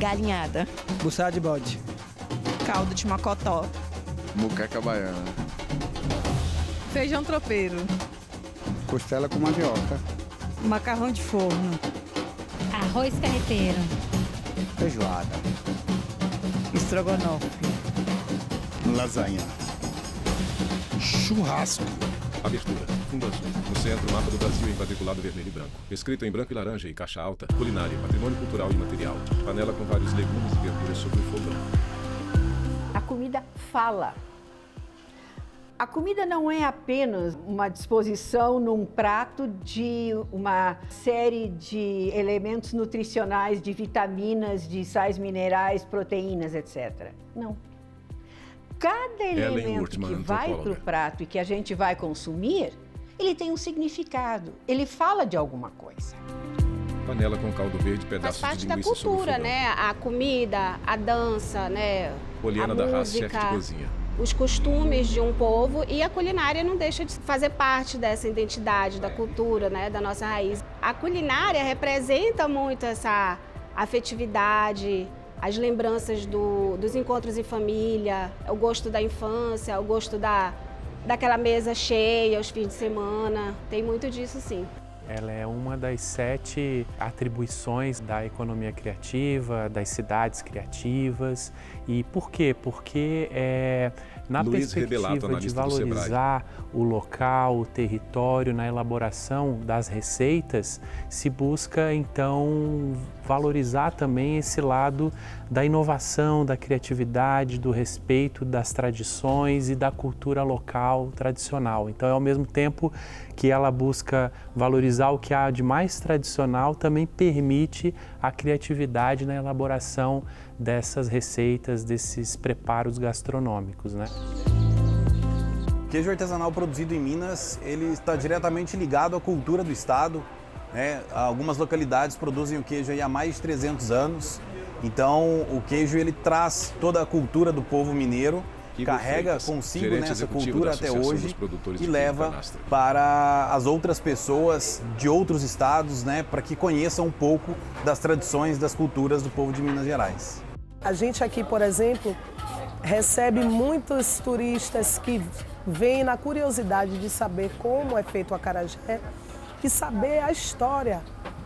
Galinhada. Buçá de bode. Caldo de mocotó. Moqueca baiana. Feijão tropeiro. Costela com mandioca. Macarrão de forno. Arroz carreteiro. Feijoada. Estrogonofe. Lasanha. Churrasco. Abertura, fundo azul. No centro, mapa do Brasil em quadriculado vermelho e branco. Escrito em branco e laranja e caixa alta. Culinária, patrimônio cultural e material. Panela com vários legumes e verduras sobre o fogão. A comida fala. A comida não é apenas uma disposição num prato de uma série de elementos nutricionais, de vitaminas, de sais minerais, proteínas, etc. Não. Cada elemento que vai para o prato e que a gente vai consumir, ele tem um significado, ele fala de alguma coisa. Panela com caldo verde, pedaços faz parte de da linguiça sobre o cultura, fogão. né? A comida, a dança, né? Poliana a da Raça, música, chefe de cozinha. os costumes de um povo, e a culinária não deixa de fazer parte dessa identidade, da cultura, né? Da nossa raiz. A culinária representa muito essa afetividade, as lembranças dos encontros em família, o gosto da infância, o gosto daquela mesa cheia, os fins de semana. Tem muito disso, sim. Ela é uma das 7 atribuições da economia criativa, das cidades criativas. E por quê? Porque na Luiz Rebelato, perspectiva de analista do Sebrae. valorizar o local, o território, na elaboração das receitas, se busca então valorizar também esse lado da inovação, da criatividade, do respeito das tradições e da cultura local tradicional. Então, ao mesmo tempo que ela busca valorizar o que há de mais tradicional, também permite a criatividade na elaboração dessas receitas, desses preparos gastronômicos, né? O queijo artesanal produzido em Minas, ele está diretamente ligado à cultura do estado, né? Algumas localidades produzem o queijo aí há mais de 300 anos. Então, o queijo ele traz toda a cultura do povo mineiro, carrega consigo essa cultura até hoje e leva para as outras pessoas de outros estados, né, para que conheçam um pouco das tradições, das culturas do povo de Minas Gerais. A gente aqui, por exemplo, recebe muitos turistas que vêm na curiosidade de saber como é feito o acarajé e saber a história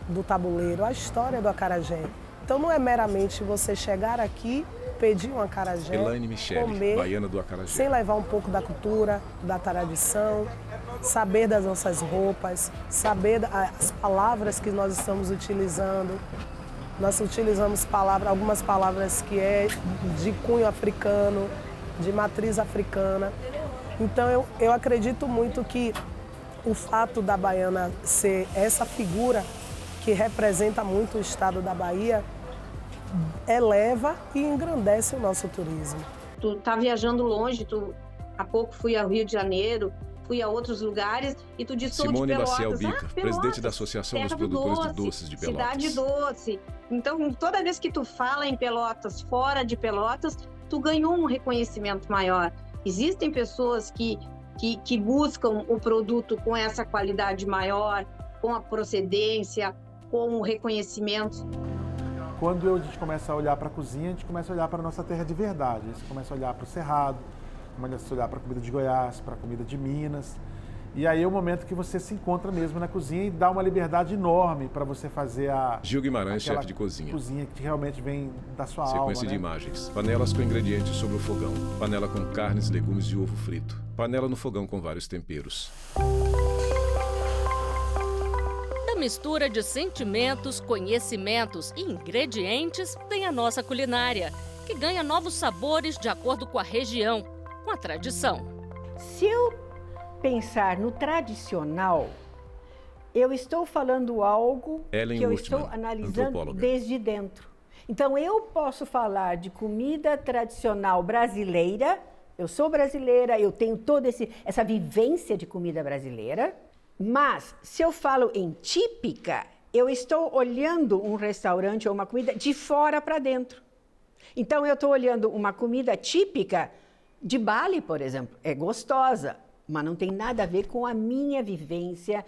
do tabuleiro, a história do acarajé. Então não é meramente você chegar aqui, pedir um acarajé, Elaine Michele, comer, baiana do acarajé. sem levar um pouco da cultura, da tradição, saber das nossas roupas, saber as palavras que nós estamos utilizando. Nós utilizamos algumas palavras que é de cunho africano, de matriz africana. Então eu acredito muito que o fato da baiana ser essa figura que representa muito o estado da Bahia, eleva e engrandece o nosso turismo. Tu tá viajando longe, há pouco fui ao Rio de Janeiro, fui a outros lugares e tu disse sou de Pelotas. Simone Maciel Bica, presidente da Associação dos Produtores de Doces de Pelotas. Cidade doce. Então, toda vez que tu fala em Pelotas, fora de Pelotas, tu ganhou um reconhecimento maior. Existem pessoas que buscam o produto com essa qualidade maior, com a procedência, com o reconhecimento. Quando a gente começa a olhar para a cozinha, a gente começa a olhar para a nossa terra de verdade. A gente começa a olhar para o Cerrado, começa a olhar para a comida de Goiás, para a comida de Minas. E aí é o momento que você se encontra mesmo na cozinha e dá uma liberdade enorme para você fazer Gil Guimarães, chefe de cozinha. Cozinha que realmente vem da sua alma. Sequência de imagens. Panelas com ingredientes sobre o fogão. Panela com carnes, legumes e ovo frito. Panela no fogão com vários temperos. Mistura de sentimentos, conhecimentos e ingredientes vem a nossa culinária, que ganha novos sabores de acordo com a região, com a tradição. Se eu pensar no tradicional, eu estou falando algo Ellen que eu Urtmann, estou analisando antropóloga. desde dentro. Então eu posso falar de comida tradicional brasileira, eu sou brasileira, eu tenho toda essa vivência de comida brasileira. Mas, se eu falo em típica, eu estou olhando um restaurante ou uma comida de fora para dentro. Então, eu estou olhando uma comida típica de Bali, por exemplo. É gostosa, mas não tem nada a ver com a minha vivência,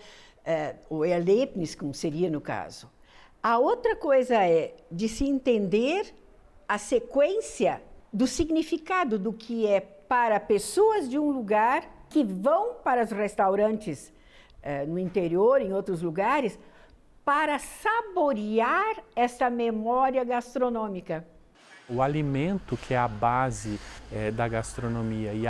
o Erlebnis, como seria no caso. A outra coisa é de se entender a sequência do significado do que é para pessoas de um lugar que vão para os restaurantes no interior, em outros lugares, para saborear essa memória gastronômica. O alimento, que é a base da gastronomia e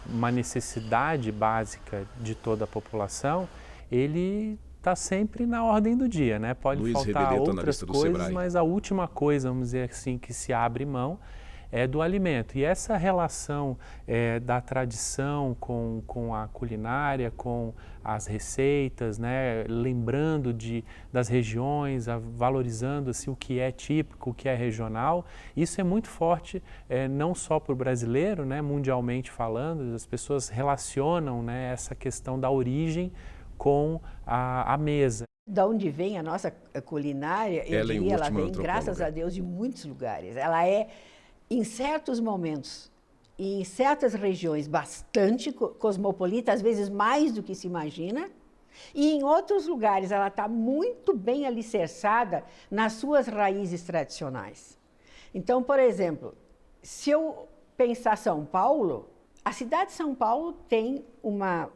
uma necessidade básica de toda a população, ele está sempre na ordem do dia, né? Pode Luiz faltar Rebeleto, outras analista do coisas, Sebrae. mas a última coisa, vamos dizer assim, que se abre mão é do alimento. E essa relação da tradição com a culinária, com as receitas, né? Lembrando das regiões, valorizando assim, o que é típico, o que é regional, isso é muito forte, não só para o brasileiro, né? Mundialmente falando, as pessoas relacionam, né, essa questão da origem com a mesa. Da onde vem a nossa culinária, eu diria, ela vem, graças a Deus, de muitos lugares. Ela é, em certos momentos, e em certas regiões, bastante cosmopolita, às vezes mais do que se imagina, e em outros lugares ela está muito bem alicerçada nas suas raízes tradicionais. Então, por exemplo, se eu pensar São Paulo, a cidade de São Paulo tem uma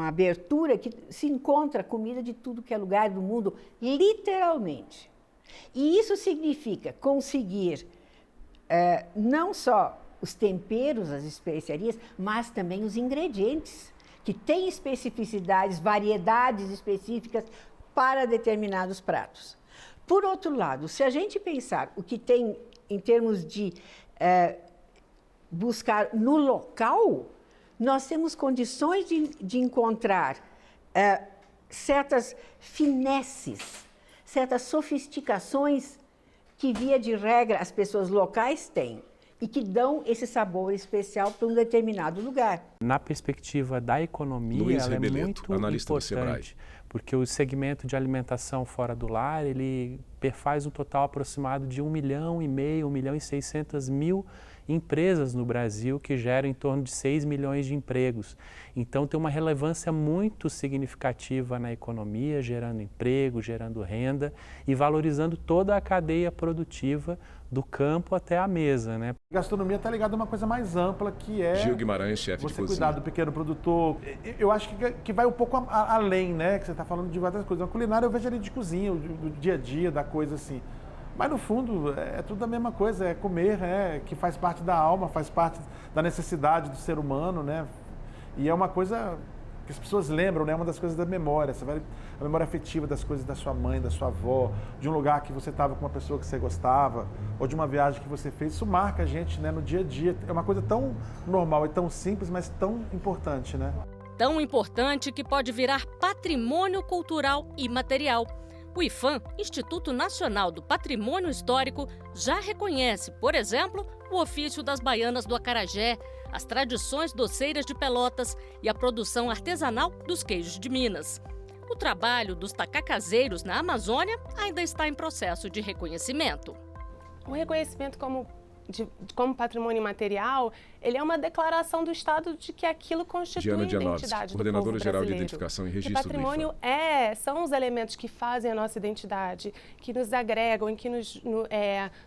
abertura que se encontra comida de tudo que é lugar do mundo, literalmente. E isso significa conseguir não só os temperos, as especiarias, mas também os ingredientes, que têm especificidades, variedades específicas para determinados pratos. Por outro lado, se a gente pensar o que tem em termos de buscar no local, nós temos condições de encontrar certas finesses, certas sofisticações que, via de regra, as pessoas locais têm e que dão esse sabor especial para um determinado lugar. Na perspectiva da economia, Luiz ela Rebeleto, é muito analista do Sebrae. importante, porque o segmento de alimentação fora do lar, ele perfaz um total aproximado de 1,5 milhão, 1.600.000 empresas no Brasil, que geram em torno de 6 milhões de empregos. Então, tem uma relevância muito significativa na economia, gerando emprego, gerando renda e valorizando toda a cadeia produtiva do campo até a mesa, né? A gastronomia está ligada a uma coisa mais ampla, que é Gil Guimarães, chefe de você cozinha. cuidar do pequeno produtor. Eu acho que vai um pouco além, né? Que você está falando de várias coisas. A culinária eu vejo ali de cozinha, do dia a dia, da coisa assim. Mas no fundo é tudo a mesma coisa, é comer, que faz parte da alma, faz parte da necessidade do ser humano, né? E é uma coisa que as pessoas lembram, né? Uma das coisas da memória, a memória afetiva das coisas da sua mãe, da sua avó, de um lugar que você estava com uma pessoa que você gostava, ou de uma viagem que você fez. Isso marca a gente, né, no dia a dia. É uma coisa tão normal e tão simples, mas tão importante, né? Tão importante que pode virar patrimônio cultural imaterial. O IPHAN, Instituto Nacional do Patrimônio Histórico, já reconhece, por exemplo, o ofício das baianas do acarajé, as tradições doceiras de Pelotas e a produção artesanal dos queijos de Minas. O trabalho dos tacacazeiros na Amazônia ainda está em processo de reconhecimento. O reconhecimento como patrimônio imaterial, ele é uma declaração do Estado de que aquilo constitui a identidade do coordenadora povo geral de brasileiro. identificação e Que registro do patrimônio são os elementos que fazem a nossa identidade, que nos agregam e que nos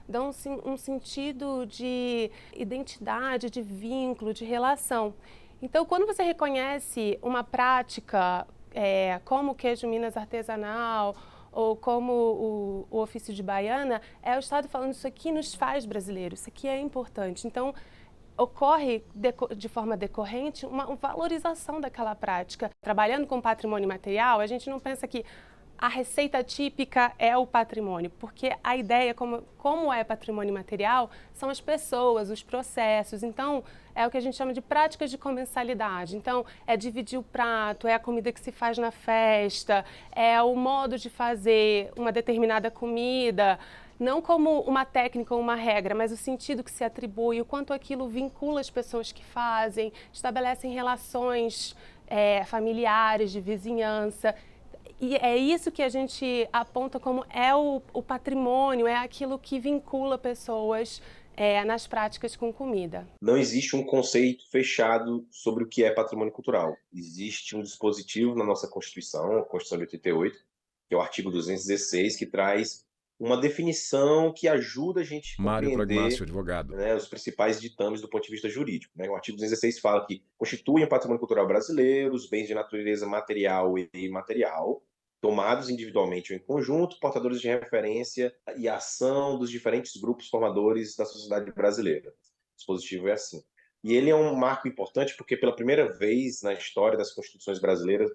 dão um sentido de identidade, de vínculo, de relação. Então, quando você reconhece uma prática como o queijo Minas artesanal, ou como o ofício de baiana, é o Estado falando isso aqui nos faz brasileiros, isso aqui é importante. Então, ocorre de forma decorrente uma valorização daquela prática. Trabalhando com patrimônio material, a gente não pensa que a receita típica é o patrimônio, porque a ideia, como é patrimônio material, são as pessoas, os processos. Então, é o que a gente chama de práticas de comensalidade. Então, é dividir o prato, é a comida que se faz na festa, é o modo de fazer uma determinada comida, não como uma técnica ou uma regra, mas o sentido que se atribui, o quanto aquilo vincula as pessoas que fazem, estabelecem relações familiares, de vizinhança. E é isso que a gente aponta como o patrimônio, é aquilo que vincula pessoas nas práticas com comida. Não existe um conceito fechado sobre o que é patrimônio cultural. Existe um dispositivo na nossa Constituição, a Constituição de 88, que é o artigo 216, que traz uma definição que ajuda a gente a Mário compreender, Pragmácio, advogado. né, os principais ditames do ponto de vista jurídico. Né? O artigo 216 fala que constituem o patrimônio cultural brasileiro os bens de natureza material e imaterial, tomados individualmente ou em conjunto, portadores de referência e ação dos diferentes grupos formadores da sociedade brasileira. O dispositivo é assim. E ele é um marco importante porque, pela primeira vez na história das constituições brasileiras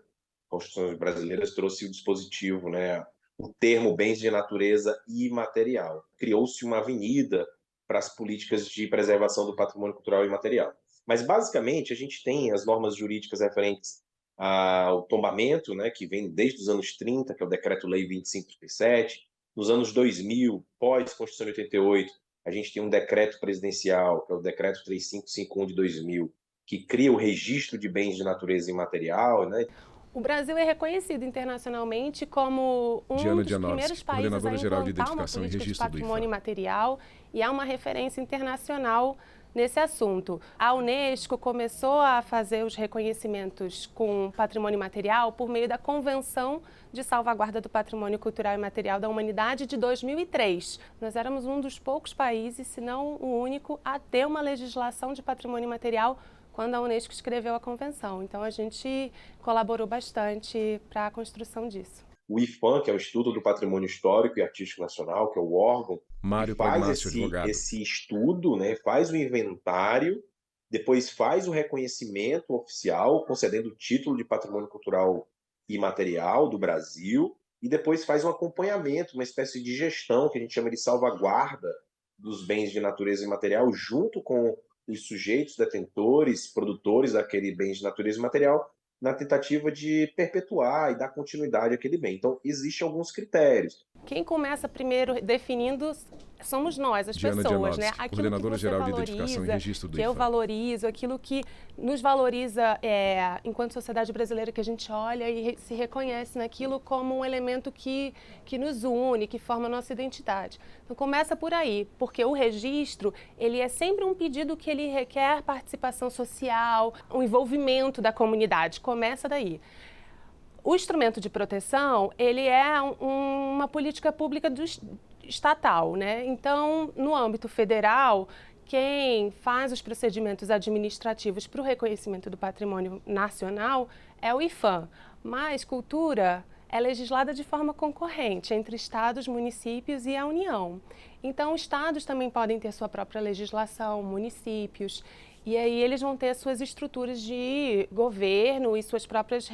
trouxe o dispositivo, né, o termo bens de natureza imaterial. Criou-se uma avenida para as políticas de preservação do patrimônio cultural imaterial. Mas, basicamente, a gente tem as normas jurídicas referentes ao tombamento, né, que vem desde os anos 30, que é o Decreto-Lei 2537. Nos anos 2000, pós-Constituição de 88, a gente tem um decreto presidencial, que é o Decreto 3551 de 2000, que cria o registro de bens de natureza imaterial, né? O Brasil é reconhecido internacionalmente como um dos primeiros países a implantar uma política de patrimônio imaterial e é uma referência internacional nesse assunto. A Unesco começou a fazer os reconhecimentos com patrimônio imaterial por meio da Convenção de Salvaguarda do Patrimônio Cultural e Material da Humanidade de 2003. Nós éramos um dos poucos países, se não o único, a ter uma legislação de patrimônio imaterial quando a Unesco escreveu a convenção. Então, a gente colaborou bastante para a construção disso. O IPHAN, que é o Instituto do Patrimônio Histórico e Artístico Nacional, que é o órgão que faz esse estudo, né, faz o inventário, depois faz o reconhecimento oficial, concedendo o título de Patrimônio Cultural Imaterial do Brasil, e depois faz um acompanhamento, uma espécie de gestão, que a gente chama de salvaguarda dos bens de natureza imaterial, junto com os sujeitos detentores, produtores daquele bem de natureza imaterial, na tentativa de perpetuar e dar continuidade àquele bem. Então, existem alguns critérios. Quem começa primeiro definindo somos nós, as pessoas, né? Aquilo que você valoriza, que eu valorizo, aquilo que nos valoriza enquanto sociedade brasileira, que a gente olha e se reconhece naquilo como um elemento que nos une, que forma a nossa identidade. Então começa por aí, porque o registro, ele é sempre um pedido que ele requer participação social, um envolvimento da comunidade, começa daí. O instrumento de proteção, ele é uma política pública estatal, né? Então, no âmbito federal, quem faz os procedimentos administrativos para o reconhecimento do patrimônio nacional é o IPHAN, mas cultura é legislada de forma concorrente entre estados, municípios e a União. Então, estados também podem ter sua própria legislação, municípios, e aí eles vão ter suas estruturas de governo e suas próprias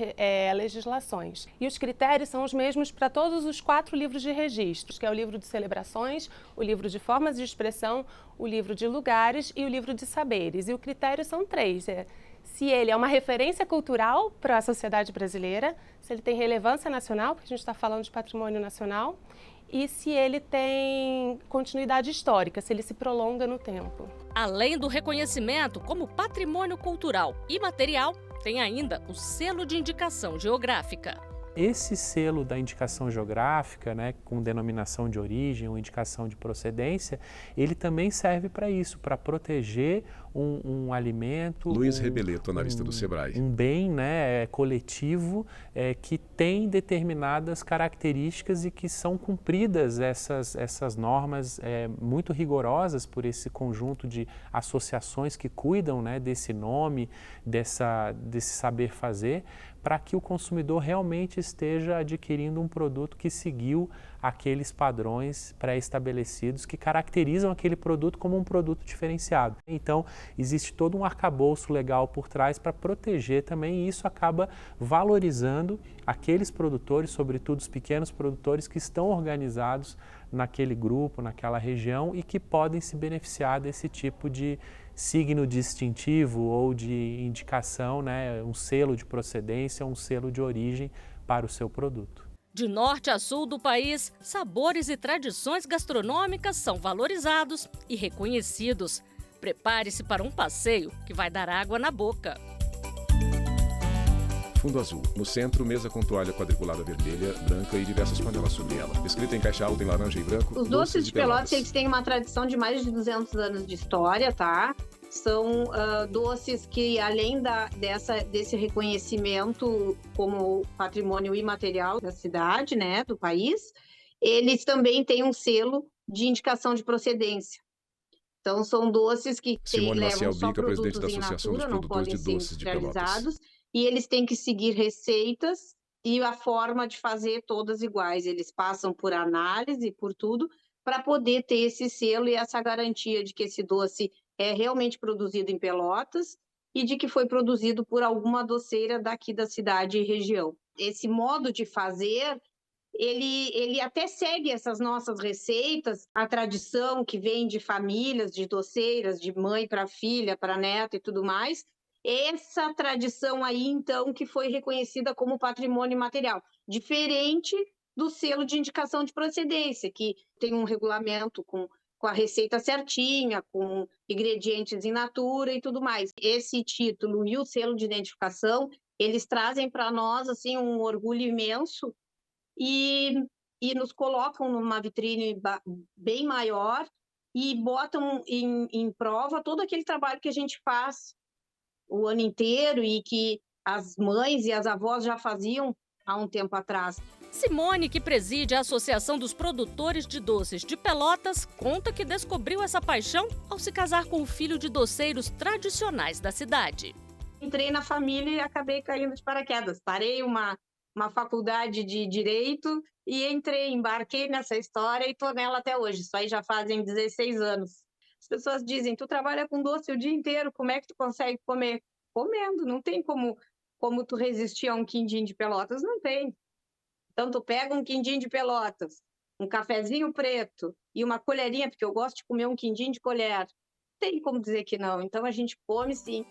legislações. E os critérios são os mesmos para todos os 4 livros de registros, que é o livro de celebrações, o livro de formas de expressão, o livro de lugares e o livro de saberes. E o critério são 3, se ele é uma referência cultural para a sociedade brasileira, se ele tem relevância nacional, porque a gente está falando de patrimônio nacional, e se ele tem continuidade histórica, se ele se prolonga no tempo. Além do reconhecimento como patrimônio cultural e material, tem ainda o selo de indicação geográfica. Esse selo da indicação geográfica, né, com denominação de origem ou indicação de procedência, ele também serve para isso, para proteger um alimento, Luiz Rebeleto, analista do Sebrae. Um bem, né, coletivo que tem determinadas características e que são cumpridas essas normas muito rigorosas por esse conjunto de associações que cuidam, né, desse nome, desse saber fazer, para que o consumidor realmente esteja adquirindo um produto que seguiu aqueles padrões pré-estabelecidos que caracterizam aquele produto como um produto diferenciado. Então, existe todo um arcabouço legal por trás para proteger também, e isso acaba valorizando aqueles produtores, sobretudo os pequenos produtores que estão organizados naquele grupo, naquela região e que podem se beneficiar desse tipo de signo distintivo ou de indicação, né, um selo de procedência, um selo de origem para o seu produto. De norte a sul do país, sabores e tradições gastronômicas são valorizados e reconhecidos. Prepare-se para um passeio que vai dar água na boca. Fundo azul. No centro, mesa com toalha quadriculada vermelha, branca e diversas panelas sobre ela. Escrita em caixa alta em laranja e branco. Os doces de Pelotas, eles têm uma tradição de mais de 200 anos de história, tá? São doces que, além desse reconhecimento como patrimônio imaterial da cidade, né, do país, eles também têm um selo de indicação de procedência. Então, são doces que levam só produtos in natura, não podem ser industrializados, e eles têm que seguir receitas e a forma de fazer todas iguais. Eles passam por análise, por tudo, para poder ter esse selo e essa garantia de que esse doce é realmente produzido em Pelotas e de que foi produzido por alguma doceira daqui da cidade e região. Esse modo de fazer, ele até segue essas nossas receitas, a tradição que vem de famílias, de doceiras, de mãe para filha, para neta e tudo mais. Essa tradição aí, então, que foi reconhecida como patrimônio imaterial, diferente do selo de indicação de procedência, que tem um regulamento com a receita certinha, com ingredientes in natura e tudo mais. Esse título e o selo de identificação, eles trazem para nós assim um orgulho imenso e nos colocam numa vitrine bem maior e botam em prova todo aquele trabalho que a gente faz o ano inteiro e que as mães e as avós já faziam há um tempo atrás. Simone, que preside a Associação dos Produtores de Doces de Pelotas, conta que descobriu essa paixão ao se casar com o filho de doceiros tradicionais da cidade. Entrei na família e acabei caindo de paraquedas. Parei uma faculdade de Direito e embarquei nessa história e estou nela até hoje. Isso aí já fazem 16 anos. As pessoas dizem, tu trabalha com doce o dia inteiro, como é que tu consegue comer? Comendo, não tem como tu resistir a um quindim de Pelotas, não tem. Então, tu pega um quindim de Pelotas, um cafezinho preto e uma colherinha, porque eu gosto de comer um quindim de colher. Não tem como dizer que não, então a gente come sim.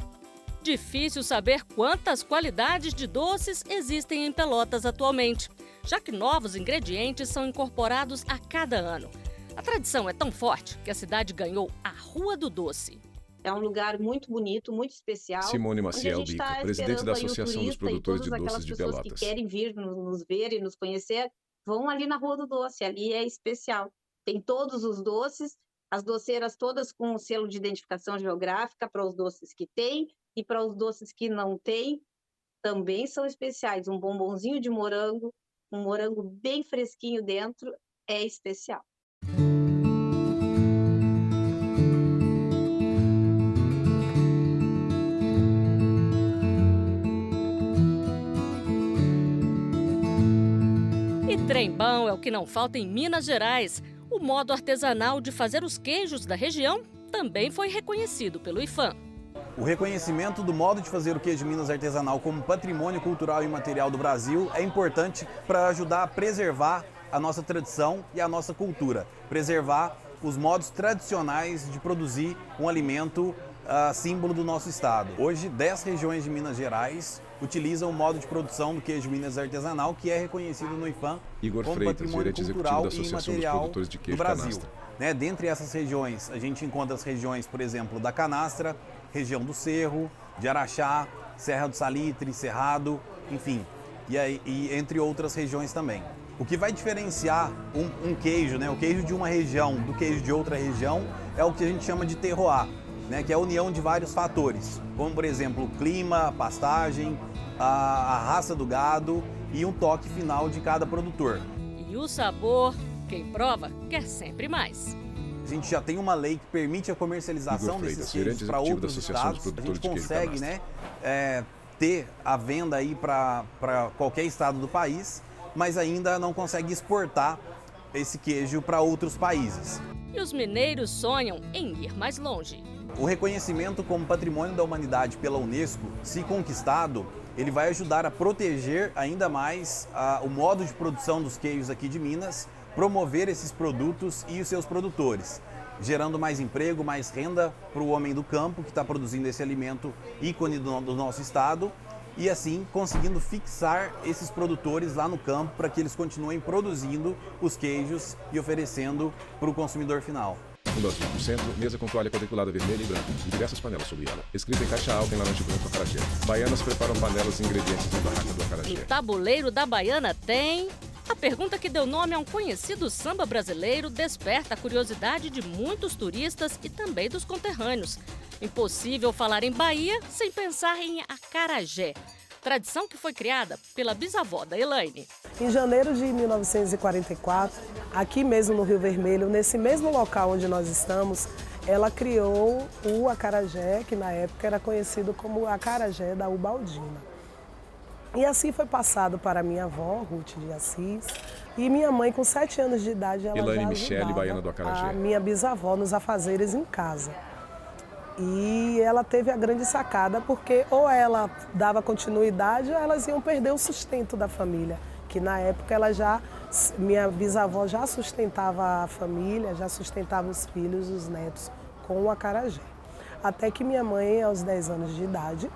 Difícil saber quantas qualidades de doces existem em Pelotas atualmente, já que novos ingredientes são incorporados a cada ano. A tradição é tão forte que a cidade ganhou a Rua do Doce. É um lugar muito bonito, muito especial. Simone Maciel Bica, presidente da Associação dos Produtores de Doces de Pelotas. As pessoas que querem vir nos ver e nos conhecer, vão ali na Rua do Doce, ali é especial. Tem todos os doces, as doceiras todas com o selo de identificação geográfica para os doces que tem e para os doces que não tem, também são especiais. Um bombonzinho de morango, um morango bem fresquinho dentro, é especial. Trembão é o que não falta em Minas Gerais. O modo artesanal de fazer os queijos da região também foi reconhecido pelo IFAM. O reconhecimento do modo de fazer o queijo de Minas artesanal como patrimônio cultural e imaterial do Brasil é importante para ajudar a preservar a nossa tradição e a nossa cultura, preservar os modos tradicionais de produzir um alimento símbolo do nosso estado. Hoje, 10 regiões de Minas Gerais utilizam o modo de produção do queijo Minas artesanal, que é reconhecido no IFAM como patrimônio cultural e imaterial do Brasil. Dentre essas regiões, a gente encontra as regiões, por exemplo, da Canastra, região do Cerro, de Araxá, Serra do Salitre, Cerrado, enfim, e entre outras regiões também. O que vai diferenciar um queijo, o queijo de uma região do queijo de outra região, é o que a gente chama de terroir, que é a união de vários fatores, como por exemplo o clima, a pastagem, a raça do gado e um toque final de cada produtor. E o sabor, quem prova quer sempre mais. A gente já tem uma lei que permite a comercialização desses queijos para outros estados. A gente consegue ter a venda aí para qualquer estado do país, mas ainda não consegue exportar esse queijo para outros países. E os mineiros sonham em ir mais longe. O reconhecimento como patrimônio da humanidade pela Unesco, se conquistado, ele vai ajudar a proteger ainda mais o modo de produção dos queijos aqui de Minas, promover esses produtos e os seus produtores, gerando mais emprego, mais renda para o homem do campo que está produzindo esse alimento ícone do nosso estado e assim conseguindo fixar esses produtores lá no campo para que eles continuem produzindo os queijos e oferecendo para o consumidor final. Fundo azul no centro, mesa com toalha quadriculada vermelha e branca e diversas panelas sobre ela. Escrita em caixa alta em laranja e branco acarajé. Baianas preparam panelas e ingredientes em barraca do acarajé. No tabuleiro da Baiana tem A pergunta que deu nome a um conhecido samba brasileiro desperta a curiosidade de muitos turistas e também dos conterrâneos. Impossível falar em Bahia sem pensar em acarajé, tradição que foi criada pela bisavó da Elaine. Em janeiro de 1944, aqui mesmo no Rio Vermelho, nesse mesmo local onde nós estamos, ela criou o acarajé, que na época era conhecido como acarajé da Ubaldina. E assim foi passado para minha avó, Ruth de Assis, e minha mãe, com 7 anos de idade, ela Elaine já Michele, baiana do ajudava acarajé. a minha bisavó nos afazeres em casa. E ela teve a grande sacada, porque ou ela dava continuidade ou elas iam perder o sustento da família, que na época minha bisavó já sustentava a família, já sustentava os filhos, os netos com o acarajé. Até que minha mãe, aos 10 anos de idade,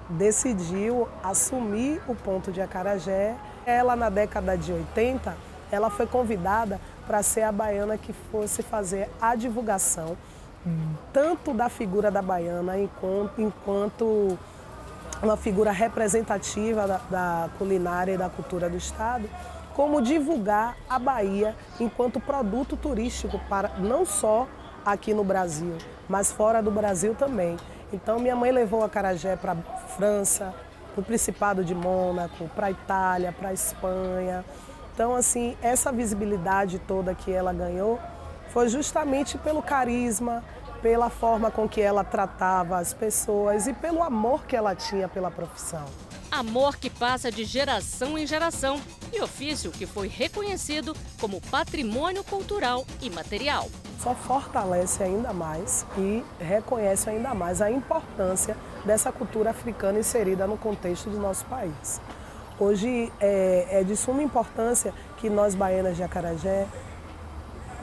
decidiu assumir o ponto de acarajé. Ela, na década de 80, ela foi convidada para ser a baiana que fosse fazer a divulgação tanto da figura da baiana enquanto uma figura representativa da culinária e da cultura do estado, como divulgar a Bahia enquanto produto turístico para não só aqui no Brasil, mas fora do Brasil também. Então minha mãe levou o acarajé para a França, para o Principado de Mônaco, para a Itália, para a Espanha. Então, assim, essa visibilidade toda que ela ganhou foi justamente pelo carisma, pela forma com que ela tratava as pessoas e pelo amor que ela tinha pela profissão. Amor que passa de geração em geração e ofício que foi reconhecido como patrimônio cultural e material. Só fortalece ainda mais e reconhece ainda mais a importância dessa cultura africana inserida no contexto do nosso país. Hoje é de suma importância que nós, baianas de acarajé,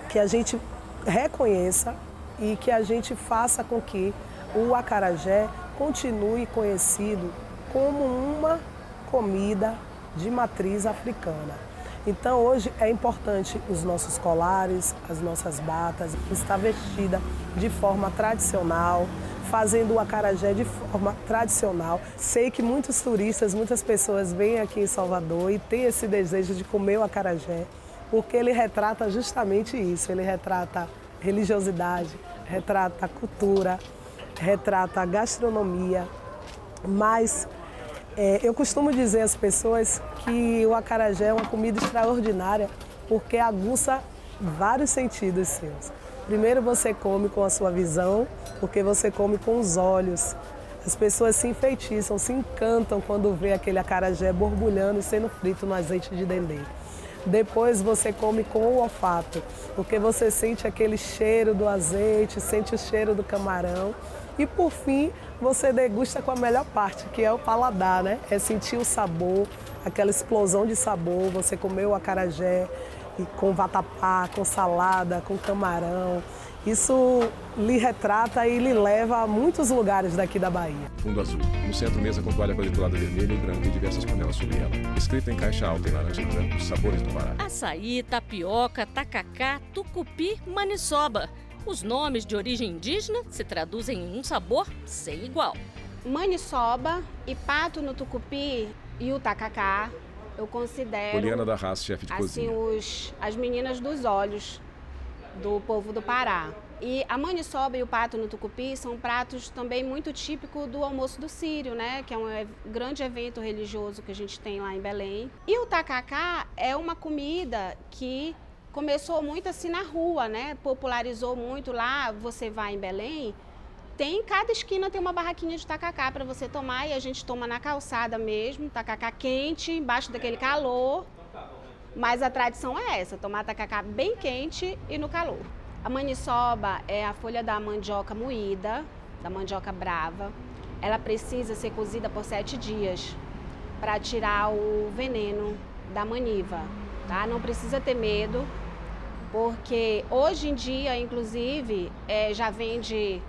que a gente reconheça e que a gente faça com que o acarajé continue conhecido como uma comida de matriz africana. Então hoje é importante os nossos colares, as nossas batas, estar vestida de forma tradicional, fazendo o acarajé de forma tradicional. Sei que muitos turistas, muitas pessoas vêm aqui em Salvador e têm esse desejo de comer o acarajé, porque ele retrata justamente isso, ele retrata religiosidade, retrata a cultura, retrata a gastronomia, mas eu costumo dizer às pessoas que o acarajé é uma comida extraordinária porque aguça vários sentidos seus. Primeiro você come com a sua visão, porque você come com os olhos. As pessoas se enfeitiçam, se encantam quando vê aquele acarajé borbulhando e sendo frito no azeite de dendê. Depois você come com o olfato, porque você sente aquele cheiro do azeite, sente o cheiro do camarão. E por fim, você degusta com a melhor parte, que é o paladar, né? É sentir o sabor, aquela explosão de sabor, você comer o acarajé e com vatapá, com salada, com camarão. Isso lhe retrata e lhe leva a muitos lugares daqui da Bahia. Fundo azul. No centro, mesa com toalha quadriculada vermelha e branca e diversas panelas sobre ela. Escrita em caixa alta em laranja e branco, os sabores do Pará. Açaí, tapioca, tacacá, tucupi, maniçoba. Os nomes de origem indígena se traduzem em um sabor sem igual. Maniçoba e pato no tucupi e o tacacá, eu considero Poliana da Haas, chefe de cozinha. As meninas dos olhos do povo do Pará. E a maniçoba e o pato no tucupi são pratos também muito típicos do almoço do Sírio, né? Que é um grande evento religioso que a gente tem lá em Belém. E o tacacá é uma comida que começou muito assim na rua, né? Popularizou muito lá. Você vai em Belém, cada esquina tem uma barraquinha de tacacá para você tomar e a gente toma na calçada mesmo, tacacá quente, embaixo daquele calor. Mas a tradição é essa, tomar tacacá bem quente e no calor. A maniçoba é a folha da mandioca moída, da mandioca brava. Ela precisa ser cozida por 7 dias para tirar o veneno da maniva, tá? Não precisa ter medo, porque hoje em dia, inclusive, já vende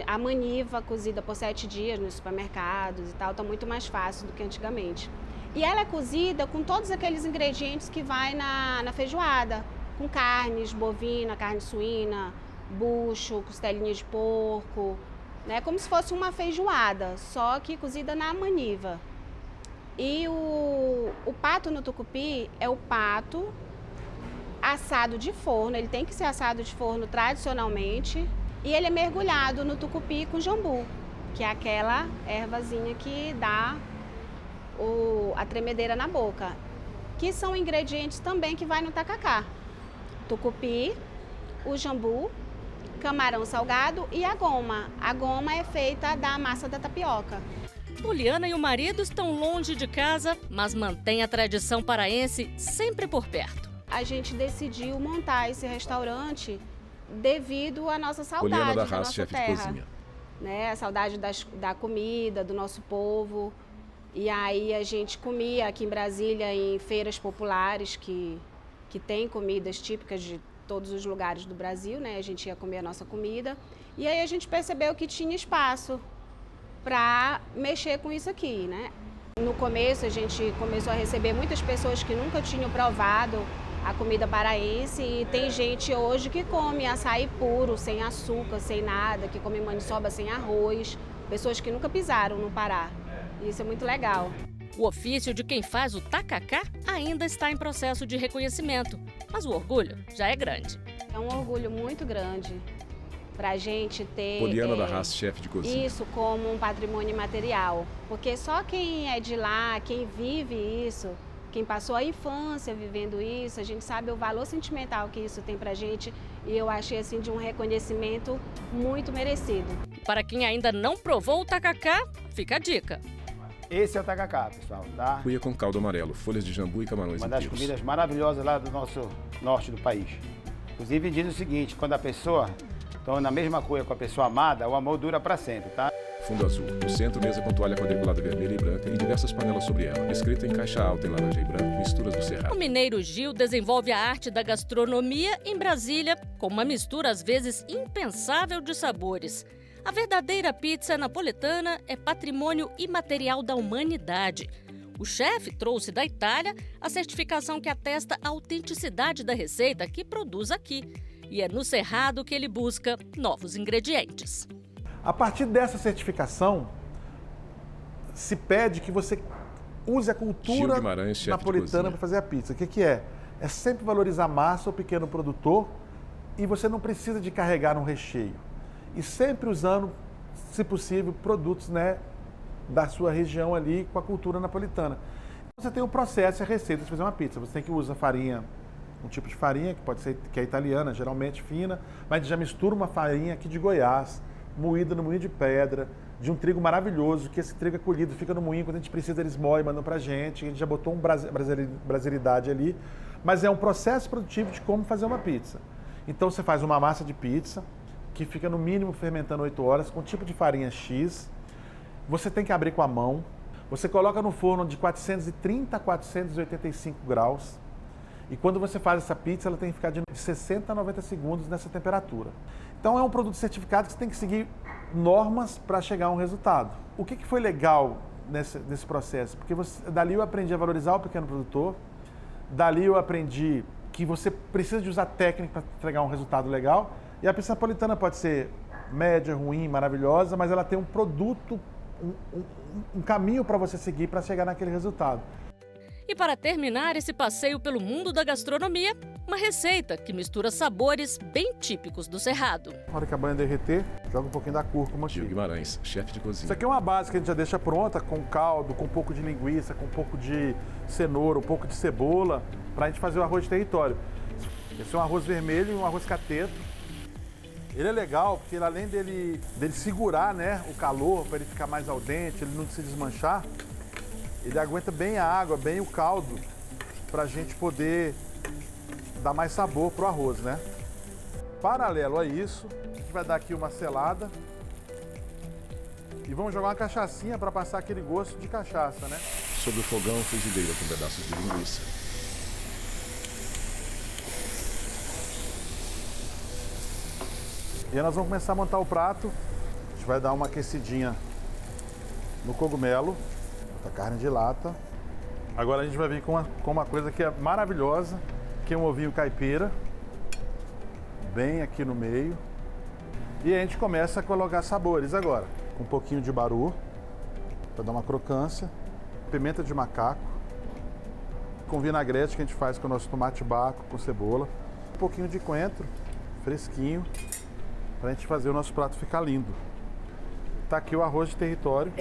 a maniva cozida por 7 dias nos supermercados e tal, tá muito mais fácil do que antigamente. E ela é cozida com todos aqueles ingredientes que vai na feijoada, com carnes, bovina, carne suína, bucho, costelinha de porco, né? Como se fosse uma feijoada, só que cozida na maniva. E o pato no tucupi é o pato assado de forno, ele tem que ser assado de forno tradicionalmente, e ele é mergulhado no tucupi com jambu, que é aquela ervazinha que dá a tremedeira na boca, que são ingredientes também que vai no tacacá. Tucupi, o jambu, camarão salgado e a goma. A goma é feita da massa da tapioca. Poliana e o marido estão longe de casa, mas mantêm a tradição paraense sempre por perto. A gente decidiu montar esse restaurante devido à nossa saudade Poliana da da Haas, nossa chefe de terra. cozinha. Né? A saudade da comida, do nosso povo. E aí a gente comia aqui em Brasília em feiras populares que tem comidas típicas de todos os lugares do Brasil, né? A gente ia comer a nossa comida. E aí a gente percebeu que tinha espaço para mexer com isso aqui, né? No começo a gente começou a receber muitas pessoas que nunca tinham provado a comida paraense e tem gente hoje que come açaí puro, sem açúcar, sem nada, que come maniçoba sem arroz, pessoas que nunca pisaram no Pará. E isso é muito legal. O ofício de quem faz o tacacá ainda está em processo de reconhecimento, mas o orgulho já é grande. É um orgulho muito grande para a gente ter Poliana da Haas, chefe de cozinha. isso como um patrimônio imaterial, porque só quem é de lá, quem vive isso, quem passou a infância vivendo isso, a gente sabe o valor sentimental que isso tem pra gente e eu achei assim de um reconhecimento muito merecido. Para quem ainda não provou o tacacá, fica a dica. Esse é o tacacá, pessoal, tá? Cuia com caldo amarelo, folhas de jambu e camarões Uma das inteiros. comidas maravilhosas lá do nosso norte do país. Inclusive diz o seguinte, quando a pessoa está na mesma cuia com a pessoa amada, o amor dura para sempre, tá? Fundo azul. No centro, mesa com toalha quadriculada vermelha e branca e diversas panelas sobre ela. Escrita em caixa alta em laranja e branco, misturas do Cerrado. O mineiro Gil desenvolve a arte da gastronomia em Brasília com uma mistura às vezes impensável de sabores. A verdadeira pizza napolitana é patrimônio imaterial da humanidade. O chefe trouxe da Itália a certificação que atesta a autenticidade da receita que produz aqui. E é no Cerrado que ele busca novos ingredientes. A partir dessa certificação, se pede que você use a cultura napolitana para fazer a pizza. O que é? É sempre valorizar a massa, o pequeno produtor, e você não precisa de carregar no recheio. E sempre usando, se possível, produtos, né, da sua região ali com a cultura napolitana. Você tem o processo e a receita de fazer uma pizza. Você tem que usar farinha, um tipo de farinha, que pode ser que é italiana, geralmente fina, mas a gente já mistura uma farinha aqui de Goiás, moída no moinho de pedra, de um trigo maravilhoso, que esse trigo é colhido, fica no moinho, quando a gente precisa eles moem, mandam pra gente, a gente já botou brasilidade ali, mas é um processo produtivo de como fazer uma pizza. Então você faz uma massa de pizza, que fica no mínimo fermentando 8 horas, com um tipo de farinha X, você tem que abrir com a mão, você coloca no forno de 430 a 485 graus, e quando você faz essa pizza, ela tem que ficar de 60 a 90 segundos nessa temperatura. Então é um produto certificado que você tem que seguir normas para chegar a um resultado. O que foi legal nesse processo? Porque dali eu aprendi a valorizar o pequeno produtor, dali eu aprendi que você precisa de usar técnica para entregar um resultado legal, e a pizza napolitana pode ser média, ruim, maravilhosa, mas ela tem um produto, um caminho para você seguir para chegar naquele resultado. E para terminar esse passeio pelo mundo da gastronomia, uma receita que mistura sabores bem típicos do Cerrado. Na hora que a banha derreter, joga um pouquinho da cúrcuma aqui. Gil Guimarães, chefe de cozinha. Isso aqui é uma base que a gente já deixa pronta, com caldo, com um pouco de linguiça, com um pouco de cenoura, um pouco de cebola, para a gente fazer o arroz de território. Esse é um arroz vermelho e um arroz cateto. Ele é legal porque além dele segurar, né, o calor, para ele ficar mais al dente, ele não se desmanchar, ele aguenta bem a água, bem o caldo, para a gente poder dar mais sabor pro arroz, né? Paralelo a isso, a gente vai dar aqui uma selada e vamos jogar uma cachaçinha para passar aquele gosto de cachaça, né? Sobre o fogão, frigideira com pedaços de linguiça. E aí nós vamos começar a montar o prato. A gente vai dar uma aquecidinha no cogumelo, a carne de lata. Agora a gente vai vir com uma coisa que é maravilhosa, que é um ovinho caipira, bem aqui no meio. E a gente começa a colocar sabores agora, com um pouquinho de baru, para dar uma crocância. pimenta de macaco, com vinagrete que a gente faz com o nosso tomate baco, com cebola, um pouquinho de coentro, fresquinho, para a gente fazer o nosso prato ficar lindo. Tá aqui o arroz de território,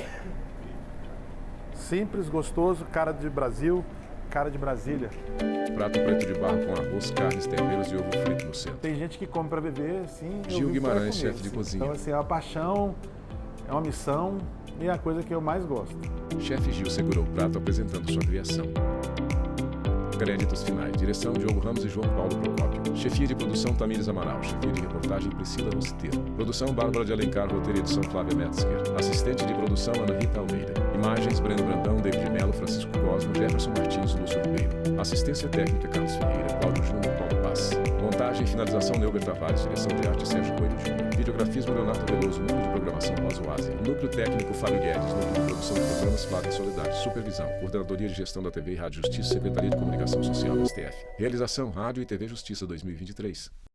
simples, gostoso, cara de Brasil, cara de Brasília. Prato preto de barro com arroz, carnes, temperos e ovo frito no centro. Tem gente que come para beber, assim. Gil Guimarães, chefe de cozinha. Então, assim, é uma paixão, é uma missão e é a coisa que eu mais gosto. Chefe Gil segurou o prato apresentando sua criação. Créditos finais. Direção Diogo Ramos e João Paulo Procópio. Chefia de produção Tamires Amaral. Chefia de reportagem Priscila Rositeiro. Produção Bárbara de Alencar, roteiro e edição Flávia Metzger. Assistente de produção Ana Rita Almeida. Imagens Breno Brandão, David Melo, Francisco Cosmo, Jefferson Martins, Lúcio Ribeiro. Assistência técnica Carlos Ferreira, Cláudio Júnior, Paulo Paz. Montagem e finalização Neuber Tavares. Direção de arte Sérgio Coelho Júnior. Videografismo Leonardo Veloso. Núcleo de programação Rosa Oase. Núcleo técnico Fábio Guedes. Núcleo de produção de programas Flávia Soledade. Supervisão. Coordenadoria de gestão da TV e Rádio Justiça. Secretaria de Comunicação Social do STF. Realização Rádio e TV Justiça 2023.